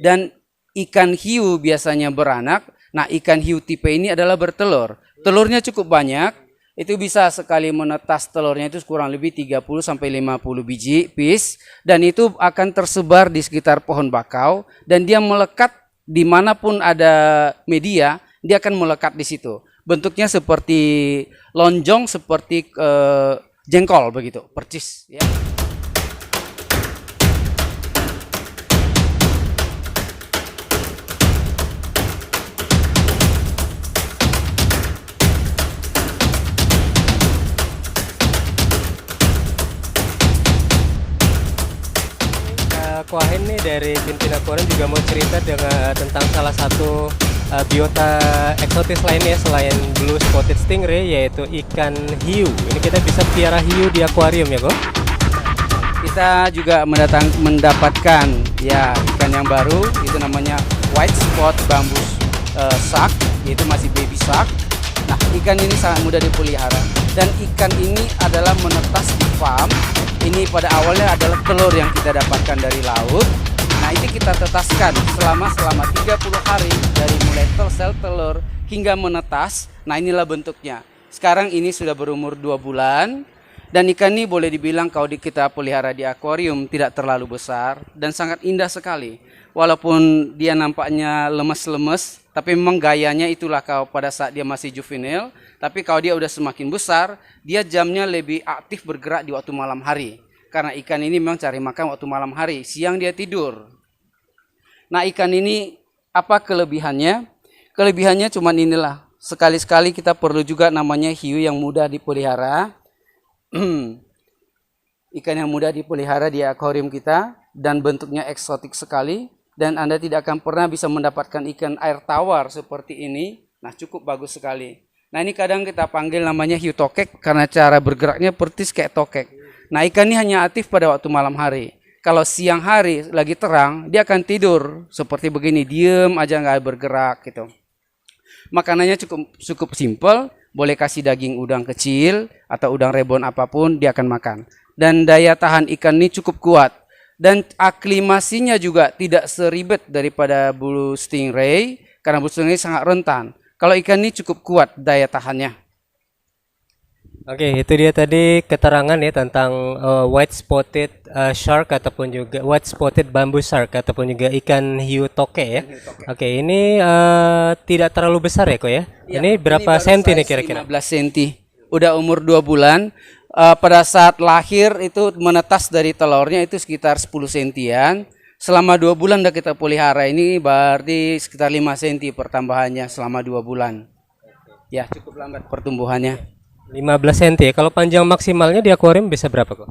Dan ikan hiu biasanya beranak. Nah, ikan hiu tipe ini adalah bertelur. Telurnya cukup banyak. Itu bisa sekali menetas telurnya itu kurang lebih 30 sampai 50 biji piece, dan itu akan tersebar di sekitar pohon bakau, dan dia melekat dimanapun ada media, dia akan melekat di situ. Bentuknya seperti lonjong, seperti jengkol begitu, percis ya. Ko Ahen nih dari Pinpin Aquarium juga mau cerita tentang salah satu biota eksotis lainnya selain blue spotted stingray, yaitu ikan hiu. Ini kita bisa piara hiu di akuarium ya, kok? Kita juga mendapatkan ya ikan yang baru, itu namanya white spot bambus shark, yaitu masih baby shark. Nah, ikan ini sangat mudah dipelihara, dan ikan ini adalah menetas di farm. Ini pada awalnya adalah telur yang kita dapatkan dari laut. Nah, ini kita tetaskan selama 30 hari dari mulai sel telur hingga menetas. Nah, inilah bentuknya. Sekarang ini sudah berumur 2 bulan. Dan ikan ini boleh dibilang kalau kita pelihara di akuarium tidak terlalu besar dan sangat indah sekali. Walaupun dia nampaknya lemes-lemes, tapi memang gayanya itulah kalau pada saat dia masih juvenil. Tapi kalau dia udah semakin besar, dia jamnya lebih aktif bergerak di waktu malam hari. Karena ikan ini memang cari makan waktu malam hari, siang dia tidur. Nah, ikan ini apa kelebihannya? Kelebihannya cuma inilah, sekali-sekali kita perlu juga namanya hiu yang mudah dipelihara. Ikan yang mudah dipelihara di akuarium kita dan bentuknya eksotik sekali. Dan Anda tidak akan pernah bisa mendapatkan ikan air tawar seperti ini. Nah, cukup bagus sekali. Nah, ini kadang kita panggil namanya hiu tokek karena cara bergeraknya persis kayak tokek. Nah, ikan ini hanya aktif pada waktu malam hari. Kalau siang hari lagi terang, dia akan tidur seperti begini, diem aja nggak bergerak gitu. Makanannya cukup simpel, boleh kasih daging udang kecil atau udang rebon apapun dia akan makan. Dan daya tahan ikan ini cukup kuat. Dan aklimasinya juga tidak seribet daripada blue stingray, karena blue stingray sangat rentan. Kalau ikan ini cukup kuat daya tahannya. Oke, itu dia tadi keterangan ya tentang white spotted shark ataupun juga white spotted bamboo shark ataupun juga ikan hiu toke ya. Oke, ini tidak terlalu besar ya, kok ya? Ya, ini berapa senti nih kira-kira? 15 cm. Udah umur 2 bulan. Pada saat lahir itu menetas dari telurnya itu sekitar 10 sentian. Selama 2 bulan udah kita pelihara, ini berarti sekitar 5 cm pertambahannya selama 2 bulan. Ya, cukup lambat pertumbuhannya. 15 cm ya. Kalau panjang maksimalnya di akuarium bisa berapa, kok?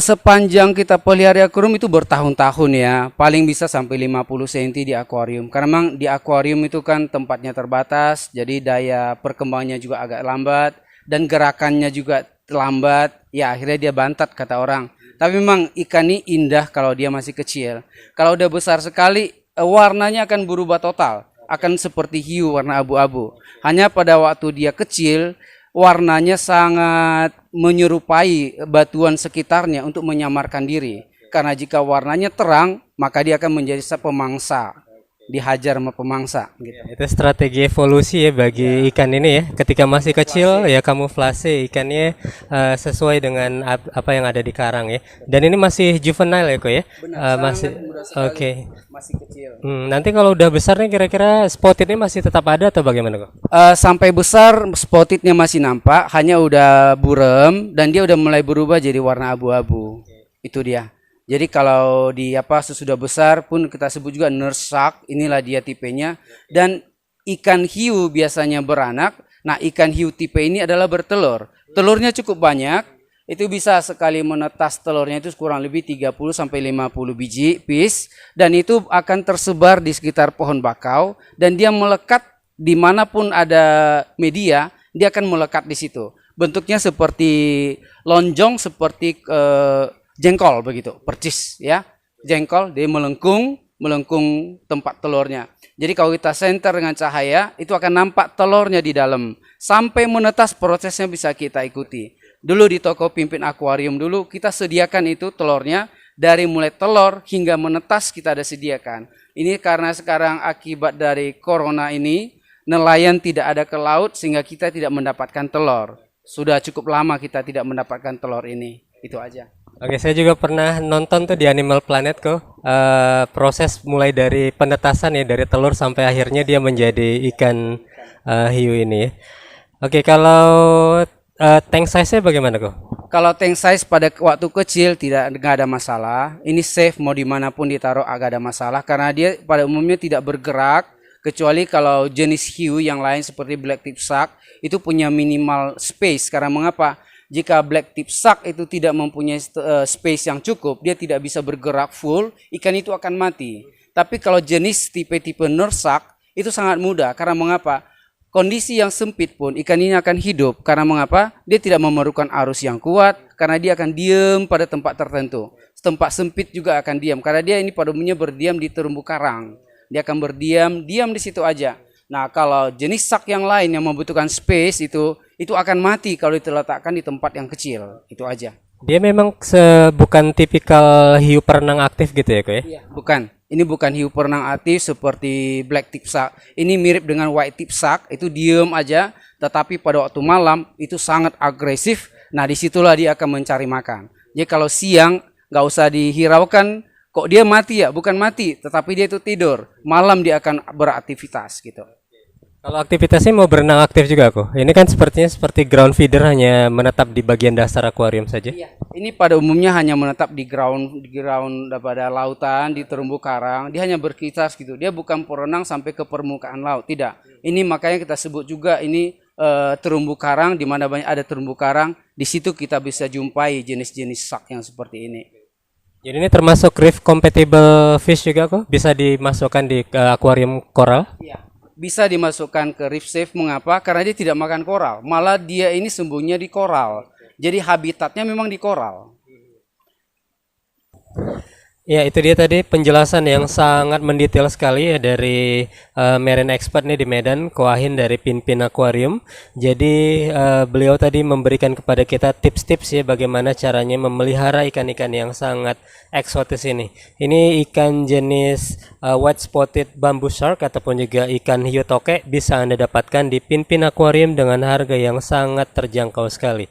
Sepanjang kita pelihara akuarium itu bertahun-tahun ya. Paling bisa sampai 50 cm di akuarium. Karena memang di akuarium itu kan tempatnya terbatas, jadi daya perkembangannya juga agak lambat dan gerakannya juga lambat. Ya, akhirnya dia bantat kata orang. Tapi memang ikan ini indah kalau dia masih kecil. Kalau udah besar sekali, warnanya akan berubah total. Akan seperti hiu warna abu-abu. Hanya pada waktu dia kecil, warnanya sangat menyerupai batuan sekitarnya untuk menyamarkan diri. Karena jika warnanya terang, maka dia akan menjadi pemangsa. Dihajar sama pemangsa gitu. Itu strategi evolusi ya bagi ikan ini ya. Ketika masih kecil ya kamuflase ikannya sesuai dengan apa yang ada di karang ya. Dan ini masih juvenile ya, kok ya. Masih oke. Masih kecil. Nanti kalau udah besar nih kira-kira spottednya masih tetap ada atau bagaimana, kok? Sampai besar spottednya masih nampak, hanya udah burem dan dia udah mulai berubah jadi warna abu-abu. Itu dia. Jadi kalau di sesudah besar pun kita sebut juga nurse shark, inilah dia tipenya. Dan ikan hiu biasanya beranak. Nah, ikan hiu tipe ini adalah bertelur. Telurnya cukup banyak. Itu bisa sekali menetas telurnya itu kurang lebih 30 sampai 50 biji piece, dan itu akan tersebar di sekitar pohon bakau, dan dia melekat dimanapun ada media, dia akan melekat di situ. Bentuknya seperti lonjong, seperti jengkol begitu, percis ya. Jengkol dia melengkung tempat telurnya. Jadi kalau kita senter dengan cahaya, itu akan nampak telurnya di dalam. Sampai menetas prosesnya bisa kita ikuti. Dulu di toko Pimpin Akuarium dulu kita sediakan itu telurnya dari mulai telur hingga menetas kita ada sediakan. Ini karena sekarang akibat dari corona ini, nelayan tidak ada ke laut sehingga kita tidak mendapatkan telur. Sudah cukup lama kita tidak mendapatkan telur ini. Itu aja. Oke, saya juga pernah nonton tuh di Animal Planet kok. Proses mulai dari penetasan ya, dari telur sampai akhirnya dia menjadi ikan hiu ini ya. Oke, kalau tank size-nya bagaimana kok? Kalau tank size pada waktu kecil nggak ada masalah. Ini safe, mau dimanapun ditaruh agak ada masalah karena dia pada umumnya tidak bergerak, kecuali kalau jenis hiu yang lain seperti black tip shark itu punya minimal space. Karena mengapa? Jika black tip shark itu tidak mempunyai space yang cukup, dia tidak bisa bergerak full, ikan itu akan mati. Tapi kalau jenis tipe-tipe nurse shark itu sangat mudah. Karena mengapa? Kondisi yang sempit pun ikan ini akan hidup. Karena mengapa? Dia tidak memerlukan arus yang kuat, karena dia akan diam pada tempat tertentu. Tempat sempit juga akan diam, karena dia ini pada umumnya berdiam di terumbu karang. Dia akan berdiam di situ aja. Nah, kalau jenis shark yang lain yang membutuhkan space itu akan mati kalau diletakkan di tempat yang kecil. Itu aja. Dia memang bukan tipikal hiu perenang aktif gitu ya kok ya? Iya, bukan. Ini bukan hiu perenang aktif seperti black tip shark. Ini mirip dengan white tip shark, itu diem aja, tetapi pada waktu malam itu sangat agresif. Nah, disitulah dia akan mencari makan. Jadi kalau siang nggak usah dihiraukan, kok dia mati ya? Bukan mati, tetapi dia itu tidur. Malam dia akan beraktivitas gitu. Kalau aktivitasnya mau berenang aktif juga kok. Ini kan sepertinya seperti ground feeder, hanya menetap di bagian dasar akuarium saja. Iya. Ini pada umumnya hanya menetap di ground pada lautan, di terumbu karang. Dia hanya berkisar gitu. Dia bukan berenang sampai ke permukaan laut, tidak. Ini makanya kita sebut juga ini terumbu karang, di mana banyak ada terumbu karang. Di situ kita bisa jumpai jenis-jenis shark yang seperti ini. Jadi ini termasuk reef compatible fish juga kok? Bisa dimasukkan di akuarium koral? Iya. Bisa dimasukkan ke reef safe. Mengapa? Karena dia tidak makan koral. Malah dia ini sembunyinya di koral. Jadi habitatnya memang di koral. Ya, itu dia tadi penjelasan yang sangat mendetail sekali ya dari marine expert nih di Medan, Ko Ahin dari Pinpin Aquarium. Jadi beliau tadi memberikan kepada kita tips-tips ya bagaimana caranya memelihara ikan-ikan yang sangat eksotis ini. Ini ikan jenis white spotted bamboo shark ataupun juga ikan hiu toke bisa Anda dapatkan di Pinpin Aquarium dengan harga yang sangat terjangkau sekali.